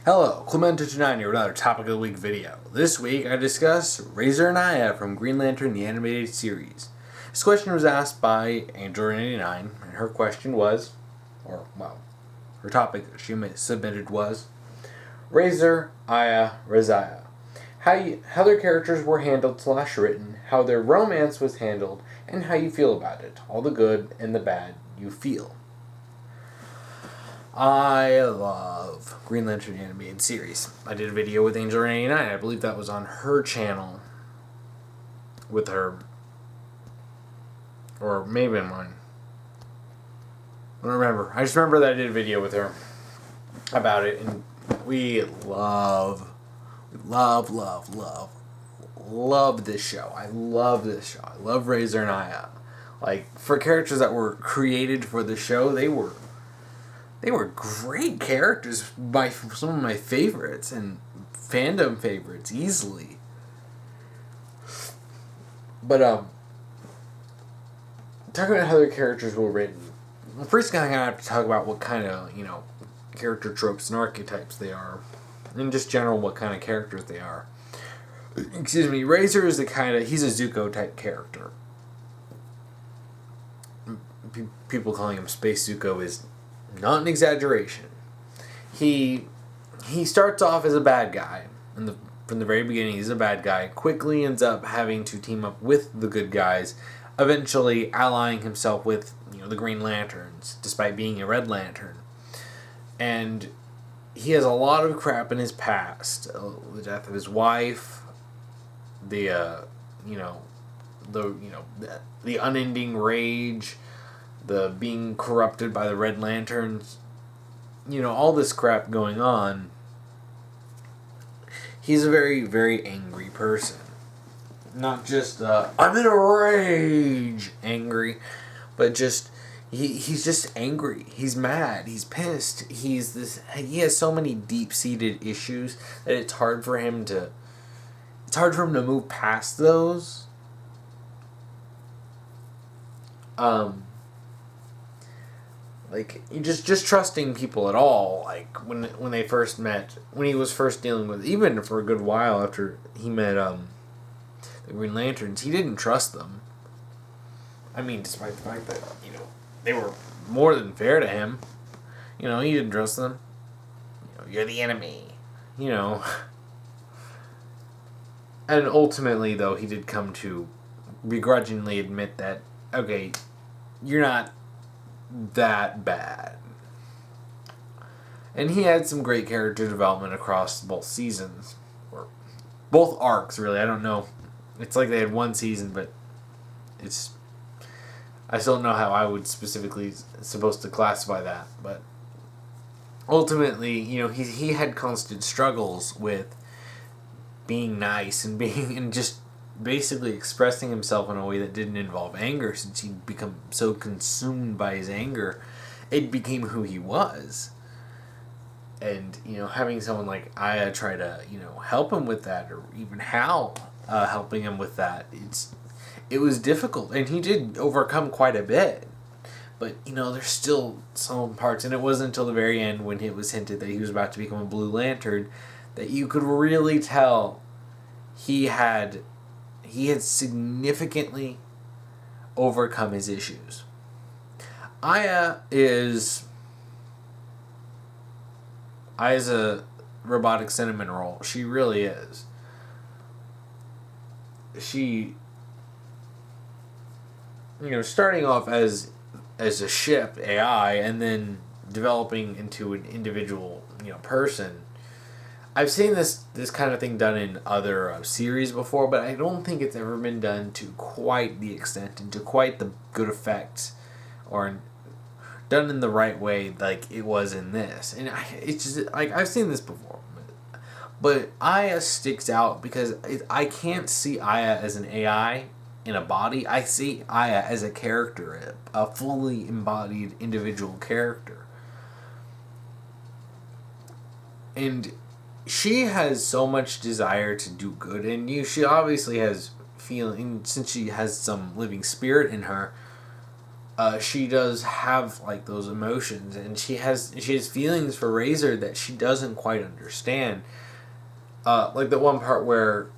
Hello, Clemento29 here with another Topic of the Week video. This week I discuss Razor and Aya from Green Lantern the Animated Series. This question was asked by Angel89, and her question was, her topic that she submitted was, Razor, Aya, Razaya. How their characters were handled / written, how their romance was handled, and how you feel about it. All the good and the bad you feel. I love Green Lantern the Animated Series. I did a video with Angel89. I believe that was on her channel with her. Or maybe on mine. I don't remember. I just remember that I did a video with her about it. And we love this show. I love this show. I love Razor and Aya. Like, for characters that were created for the show, they were great characters, by some of my favorites and fandom favorites easily. But talking about how their characters were written, well, first thing I have to talk about what kind of character tropes and archetypes they are, and just general what kind of characters they are. Excuse me, Razor is he's a Zuko type character. People calling him Space Zuko is not an exaggeration. He starts off as a bad guy. From the very beginning, he's a bad guy. Quickly ends up having to team up with the good guys, eventually allying himself with the Green Lanterns, despite being a Red Lantern. And he has a lot of crap in his past. The death of his wife, the unending rage, the being corrupted by the Red Lanterns, all this crap going on. He's a very, very angry person. Not just, I'm in a rage angry, but just, he's just angry. He's mad. He's pissed. He has so many deep-seated issues that it's hard for him to move past those. Like, just trusting people at all, like, when they first met, when he was first dealing with, even for a good while after he met, the Green Lanterns, he didn't trust them. I mean, despite the fact that, they were more than fair to him. He didn't trust them. You're the enemy. And ultimately, though, he did come to begrudgingly admit that, okay, you're not that bad. And he had some great character development across both seasons, or both arcs, really. I don't know. It's like they had one season, but I still don't know how I would specifically supposed to classify that. But ultimately, he had constant struggles with being nice and just basically expressing himself in a way that didn't involve anger, since he'd become so consumed by his anger, it became who he was. And, having someone like Aya try to, help him with that, or even Hal helping him with that, it was difficult, and he did overcome quite a bit. But, there's still some parts, and it wasn't until the very end when it was hinted that he was about to become a Blue Lantern that you could really tell he had significantly overcome his issues. Aya's a robotic cinnamon roll. She really is. She, starting off as a ship, AI, and then developing into an individual, person. I've seen this kind of thing done in other series before, but I don't think it's ever been done to quite the extent and to quite the good effects, or done in the right way like it was in this. And it's just like, I've seen this before, but Aya sticks out because I can't see Aya as an AI in a body. I see Aya as a character, a fully embodied individual character. And she has so much desire to do good, and she obviously has feeling, since she has some living spirit in her. she does have like those emotions, and she has feelings for Razor that she doesn't quite understand. Like the one part where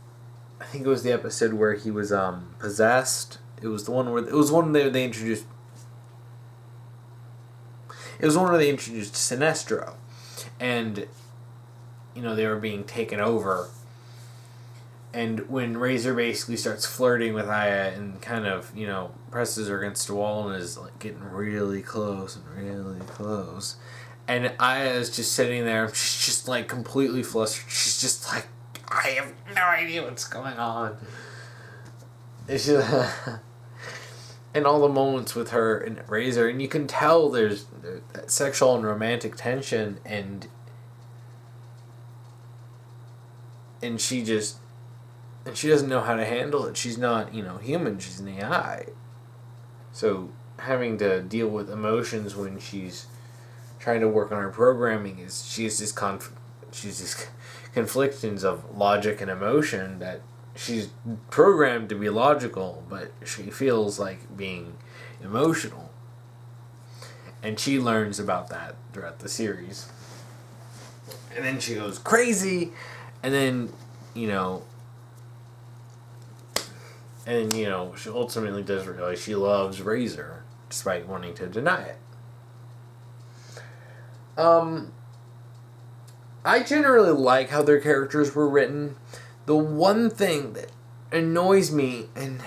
I think it was the episode where he was possessed. It was the one where they introduced. It was one where they introduced Sinestro, and they were being taken over. And when Razor basically starts flirting with Aya and kind of, presses her against the wall and is like getting really close and really close. And Aya is just sitting there, she's just like completely flustered. She's just like, I have no idea what's going on. It's just, and all the moments with her and Razor, and you can tell there's that sexual and romantic tension, and she doesn't know how to handle it. She's not, human. She's an AI. So having to deal with emotions when she's trying to work on her programming she's these conflictions of logic and emotion that she's programmed to be logical, but she feels like being emotional. And she learns about that throughout the series. And then she goes crazy, and then, she ultimately does realize she loves Razor, despite wanting to deny it. I generally like how their characters were written. The one thing that annoys me, and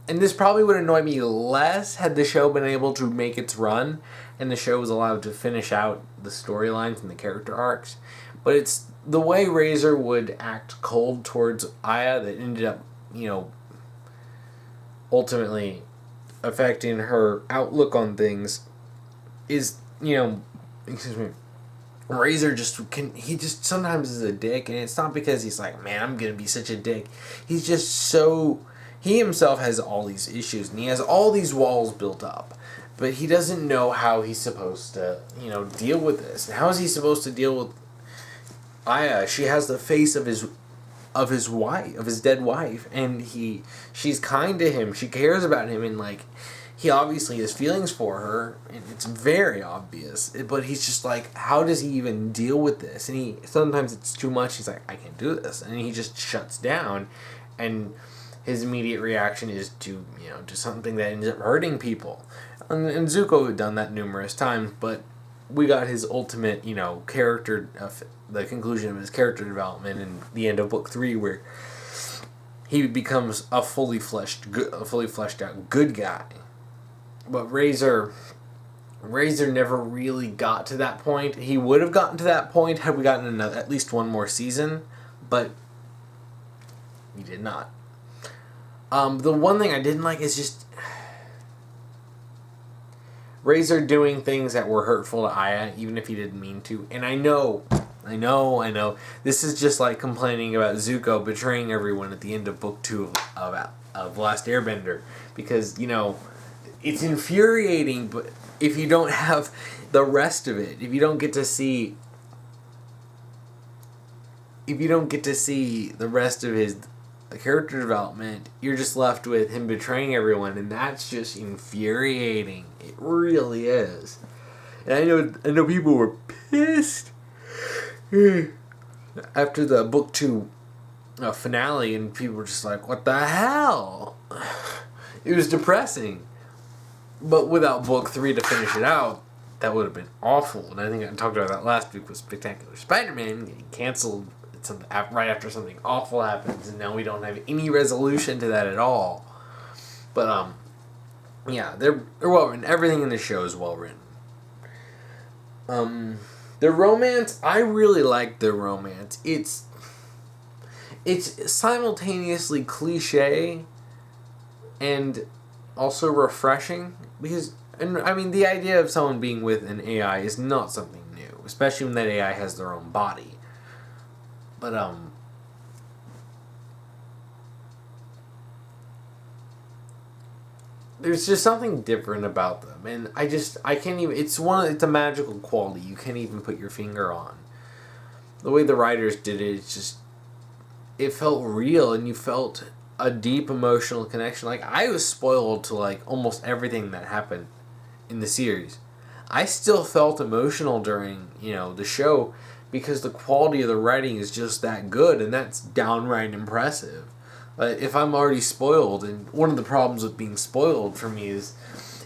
this probably would annoy me less had the show been able to make its run, and the show was allowed to finish out the storylines and the character arcs, but it's the way Razor would act cold towards Aya that ended up, ultimately affecting her outlook on things is, Razor he just sometimes is a dick, and it's not because he's like, man, I'm gonna be such a dick. He's just he himself has all these issues, and he has all these walls built up, but he doesn't know how he's supposed to, deal with this. And how is he supposed to deal with Aya? She has the face of his dead wife, and she's kind to him, she cares about him, and like he obviously has feelings for her, and it's very obvious, but he's just like, how does he even deal with this? And sometimes it's too much. He's like, I can't do this, and he just shuts down, and his immediate reaction is to something that ends up hurting people. And Zuko had done that numerous times, but we got his ultimate character, the conclusion of his character development in the end of book 3, where he becomes a fully fleshed out good guy. But Razor never really got to that point. He would have gotten to that point had we gotten at least one more season, but he did not. The one thing I didn't like is just Razor doing things that were hurtful to Aya, even if he didn't mean to. And I know. This is just like complaining about Zuko betraying everyone at the end of book 2 of Last Airbender, because it's infuriating, but if you don't have the rest of it, if you don't get to see the rest of his character development, you're just left with him betraying everyone, and that's just infuriating. It really is. And I know people were pissed after the book 2 finale, and people were just like, what the hell? It was depressing. But without book 3 to finish it out, that would have been awful. And I think I talked about that last week with Spectacular Spider-Man getting canceled right after something awful happens, and now we don't have any resolution to that at all. But yeah, they're well written. Everything in the show is well written. The romance, I really like the romance. It's simultaneously cliche and also refreshing, because, and I mean, the idea of someone being with an AI is not something new, especially when that AI has their own body. But there's just something different about them, and I can't even. It's a magical quality you can't even put your finger on. The way the writers did it, it felt real, and you felt a deep emotional connection. Like, I was spoiled to, like, almost everything that happened in the series. I still felt emotional during, the show because the quality of the writing is just that good, and that's downright impressive. But if I'm already spoiled, and one of the problems with being spoiled for me is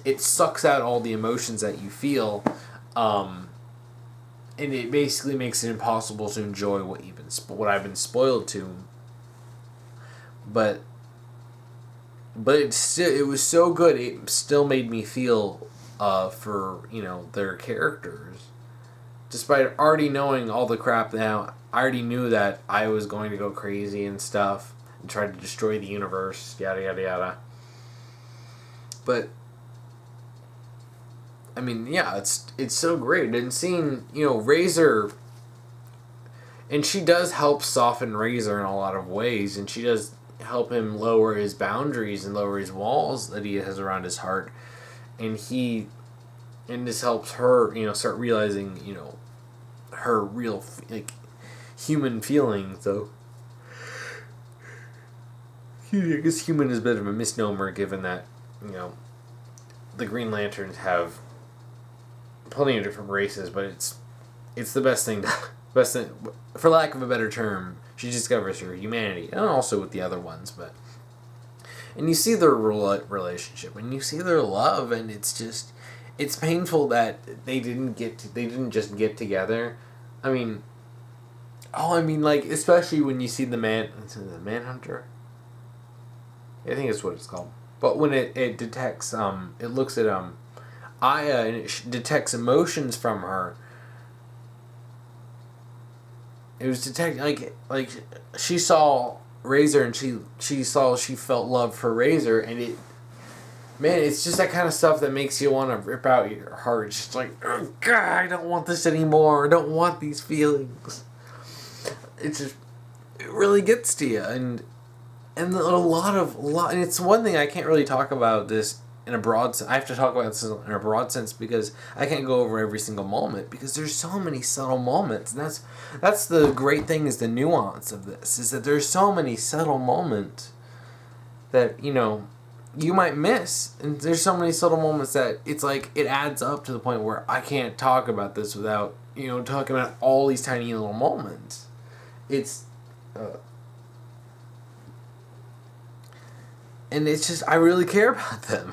it sucks out all the emotions that you feel, and it basically makes it impossible to enjoy what I've been spoiled to. But it was so good. It still made me feel for their characters, despite already knowing all the crap. Now I already knew that I was going to go crazy and stuff and try to destroy the universe, yada yada yada. But I mean, yeah, it's so great. And seeing Razor, and she does help soften Razor in a lot of ways, and she does help him lower his boundaries and lower his walls that he has around his heart, and this helps her start realizing her real human feelings. So I guess human is a bit of a misnomer, given that the Green Lanterns have plenty of different races, but it's the best thing for lack of a better term. She discovers her humanity, and also with the other ones, and you see their relationship, and you see their love, and it's painful that they didn't just get together. I mean, especially when you see the Manhunter. I think it's what it's called. But when it detects, it looks at Aya, and it detects emotions from her. It was detecting like she saw Razor, and she felt love for Razor, and it's just that kind of stuff that makes you want to rip out your heart. It's just like, oh God, I don't want this anymore. I don't want these feelings. It really gets to you, and a lot, and it's one thing I can't really talk about this in a broad sense. I have to talk about this in a broad sense because I can't go over every single moment, because there's so many subtle moments, and that's the great thing, is the nuance of this, is that there's so many subtle moments that you might miss, and there's so many subtle moments that it's like it adds up to the point where I can't talk about this without talking about all these tiny little moments. It's and it's just, I really care about them.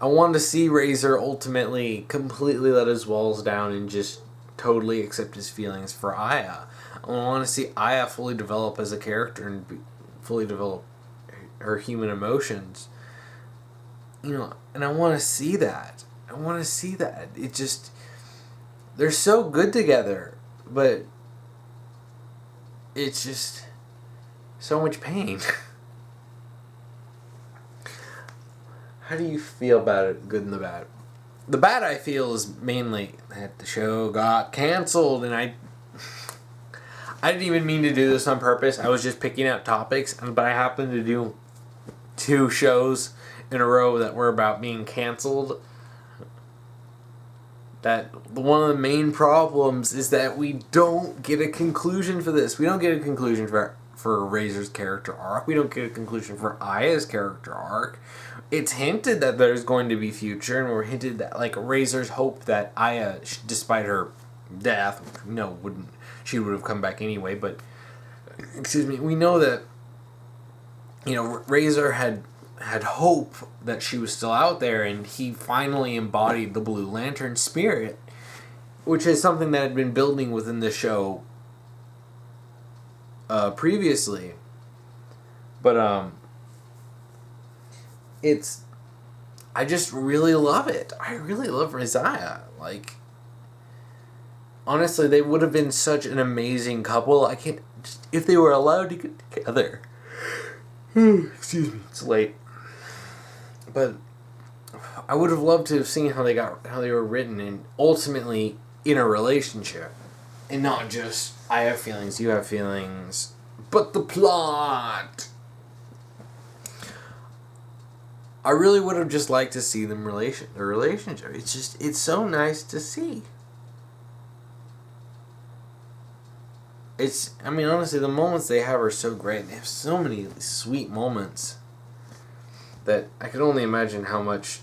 I wanted to see Razor ultimately completely let his walls down and just totally accept his feelings for Aya. I want to see Aya fully develop as a character and fully develop her human emotions. And I want to see that. It just, they're so good together, but it's just so much pain. How do you feel about it, good and the bad? The bad I feel is mainly that the show got canceled, and I didn't even mean to do this on purpose. I was just picking out topics, but I happened to do 2 shows in a row that were about being canceled. That one of the main problems is that we don't get a conclusion for this. We don't get a conclusion for Razor's character arc. We don't get a conclusion for Aya's character arc. It's hinted that there's going to be future, and we're hinted that Razor's hope that Aya, despite her death, she would have come back anyway. But we know that Razor had hope that she was still out there, and he finally embodied the Blue Lantern spirit, which is something that had been building within the show previously. But I just really love it. I really love Razaya. Honestly, they would have been such an amazing couple. If they were allowed to get together. Excuse me, it's late. But I would have loved to have seen how they were written, and ultimately in a relationship, and not just I have feelings, you have feelings, but the plot. I really would have just liked to see their relationship. It's so nice to see. I mean, honestly, the moments they have are so great. They have so many sweet moments that I could only imagine how much,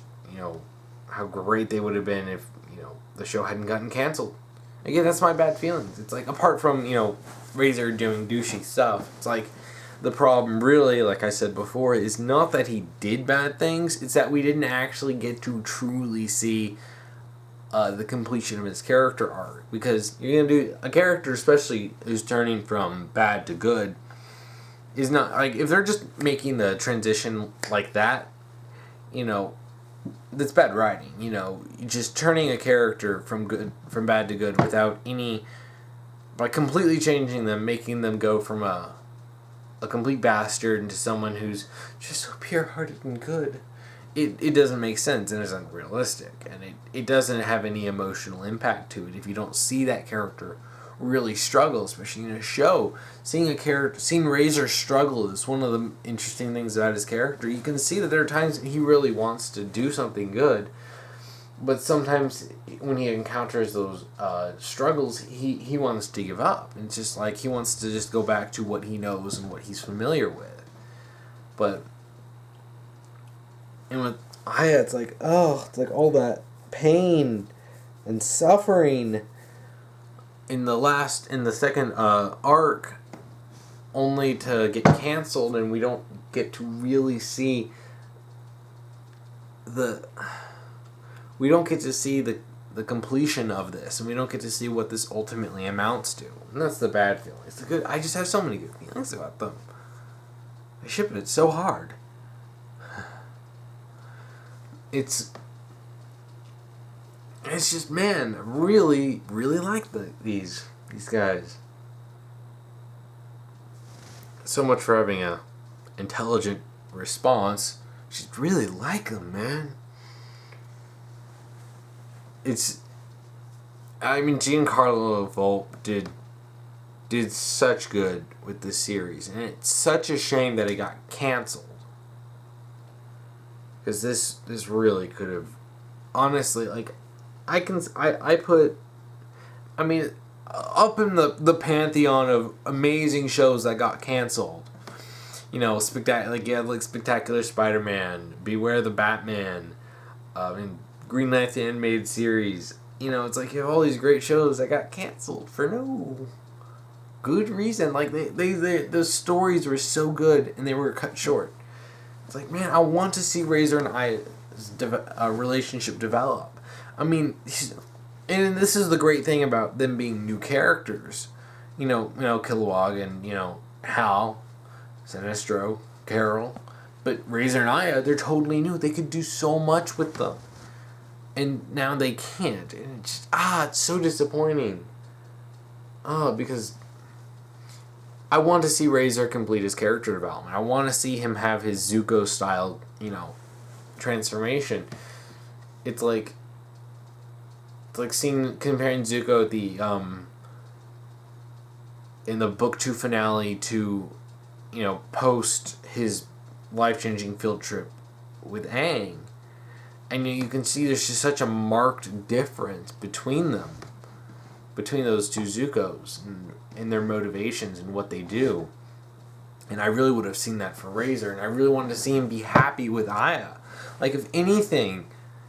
how great they would have been if, the show hadn't gotten canceled. Again, that's my bad feelings. It's like, apart from, Razor doing douchey stuff, it's like, the problem really, like I said before, is not that he did bad things, it's that we didn't actually get to truly see the completion of his character arc. Because you're going to do a character, especially who's turning from bad to good, is not, like, if they're just making the transition like that, that's bad writing. Just turning a character from bad to good without any, by completely changing them, making them go from a complete bastard into someone who's just so pure-hearted and good. It doesn't make sense and is unrealistic, and it doesn't have any emotional impact to it if you don't see that character really struggle, especially in a show. Seeing Razor struggle is one of the interesting things about his character. You can see that there are times he really wants to do something good, but sometimes when he encounters those struggles, he wants to give up. It's just like he wants to just go back to what he knows and what he's familiar with. But and with Aya, it's like all that pain and suffering in the second arc, only to get canceled, and we don't get to really see the completion of this, and we don't get to see what this ultimately amounts to. And that's the bad feelings. I just have so many good feelings about them. I ship it so hard. It's just, man, really, really like these guys. So much for having a intelligent response. Just really like them, man. Giancarlo Volpe did such good with this series, and it's such a shame that it got canceled. Because this really could have, honestly, like, up in the pantheon of amazing shows that got canceled. Spectacular Spider-Man, Beware the Batman, and Green Knight the Animated Series. It's like you have all these great shows that got canceled for no good reason. Like the stories were so good and they were cut short. It's like, man, I want to see Razor and Aya's relationship develop. And this is the great thing about them being new characters. Kilowog and, Hal, Sinestro, Carol. But Razor and Aya, they're totally new. They could do so much with them. And now they can't. And it's just, it's so disappointing. Because I want to see Razor complete his character development. I want to see him have his Zuko style, transformation. It's like comparing Zuko in the book 2 finale to, post his life-changing field trip with Aang. And you can see there's just such a marked difference between them. Between those two Zukos and their motivations and what they do. And I really would have seen that for Razor. And I really wanted to see him be happy with Aya. Like, if anything,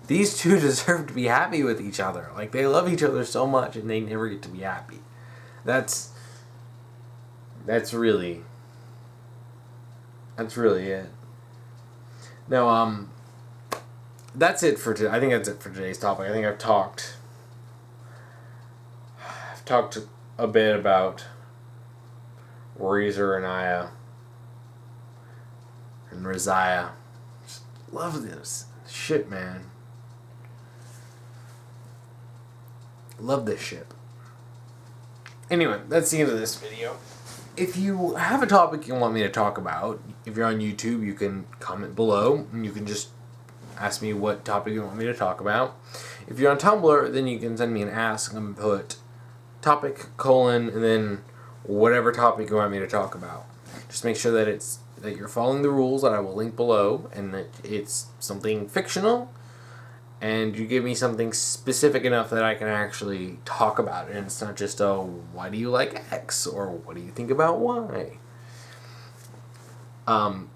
these two deserve to be happy with each other. Like, they love each other so much and they never get to be happy. That's really it. Now, that's it for today. I think that's it for today's topic. I think I've talked a bit about Razor and Aya and Razaya. Just love this shit, man. Love this ship. Anyway, that's the end of this video. If you have a topic you want me to talk about, if you're on YouTube, you can comment below, and you can just ask me what topic you want me to talk about. If you're on Tumblr, then you can send me an ask and put topic, and then whatever topic you want me to talk about. Just make sure that you're following the rules that I will link below, and that it's something fictional, and you give me something specific enough that I can actually talk about it, and it's not just, oh, why do you like X, or what do you think about Y? So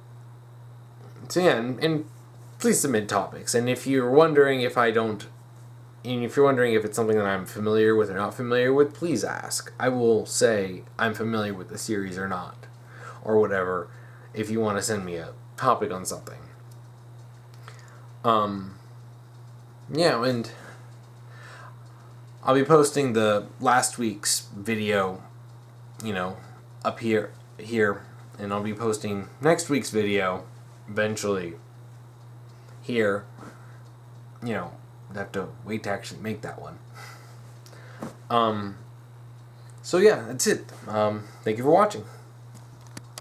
yeah, and please submit topics, and if you're wondering if it's something that I'm familiar with or not familiar with, please ask. I will say I'm familiar with the series or not, or whatever, if you want to send me a topic on something. Yeah, and I'll be posting the last week's video, up here, and I'll be posting next week's video eventually here. I have to wait to actually make that one. So yeah, that's it. Thank you for watching.